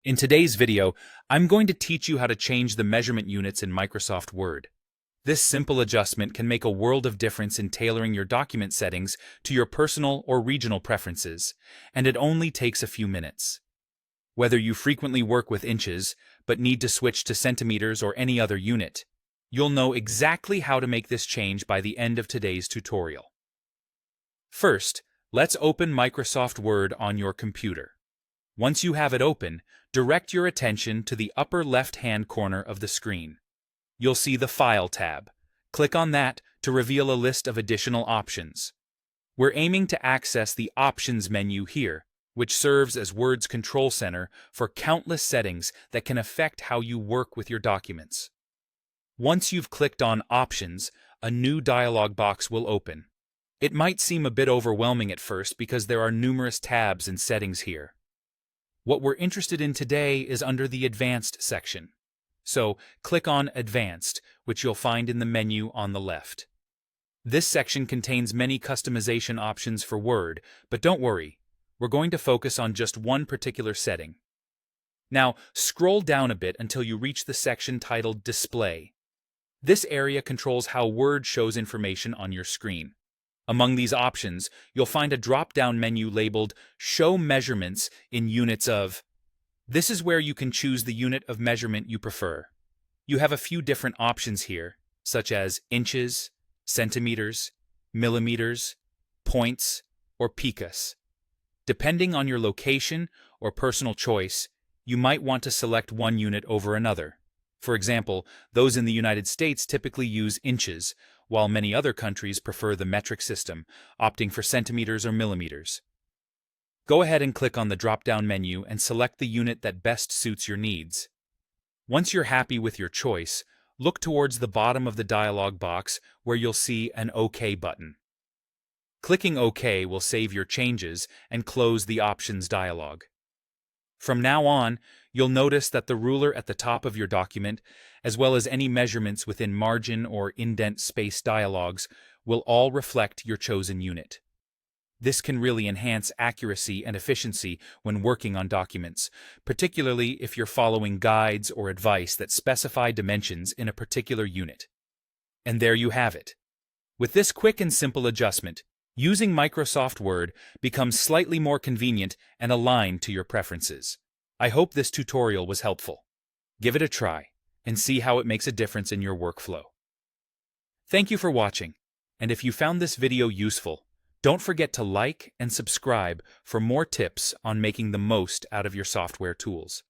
In today's video, I'm going to teach you how to change the measurement units in Microsoft Word. This simple adjustment can make a world of difference in tailoring your document settings to your personal or regional preferences, and it only takes a few minutes. Whether you frequently work with inches, but need to switch to centimeters or any other unit, you'll know exactly how to make this change by the end of today's tutorial. First, let's open Microsoft Word on your computer. Once you have it open, direct your attention to the upper left-hand corner of the screen. You'll see the File tab. Click on that to reveal a list of additional options. We're aiming to access the Options menu here, which serves as Word's control center for countless settings that can affect how you work with your documents. Once you've clicked on Options, a new dialog box will open. It might seem a bit overwhelming at first because there are numerous tabs and settings here. What we're interested in today is under the Advanced section. So, click on Advanced, which you'll find in the menu on the left. This section contains many customization options for Word, but don't worry, we're going to focus on just one particular setting. Now, scroll down a bit until you reach the section titled Display. This area controls how Word shows information on your screen. Among these options, you'll find a drop-down menu labeled Show Measurements in Units of. This is where you can choose the unit of measurement you prefer. You have a few different options here, such as inches, centimeters, millimeters, points, or picas. Depending on your location or personal choice, you might want to select one unit over another. For example, those in the United States typically use inches, while many other countries prefer the metric system, opting for centimeters or millimeters. Go ahead and click on the drop-down menu and select the unit that best suits your needs. Once you're happy with your choice, look towards the bottom of the dialog box where you'll see an OK button. Clicking OK will save your changes and close the Options dialog. From now on, you'll notice that the ruler at the top of your document, as well as any measurements within margin or indent space dialogues, will all reflect your chosen unit. This can really enhance accuracy and efficiency when working on documents, particularly if you're following guides or advice that specify dimensions in a particular unit. And there you have it. With this quick and simple adjustment, using Microsoft Word becomes slightly more convenient and aligned to your preferences. I hope this tutorial was helpful. Give it a try and see how it makes a difference in your workflow. Thank you for watching, and if you found this video useful, don't forget to like and subscribe for more tips on making the most out of your software tools.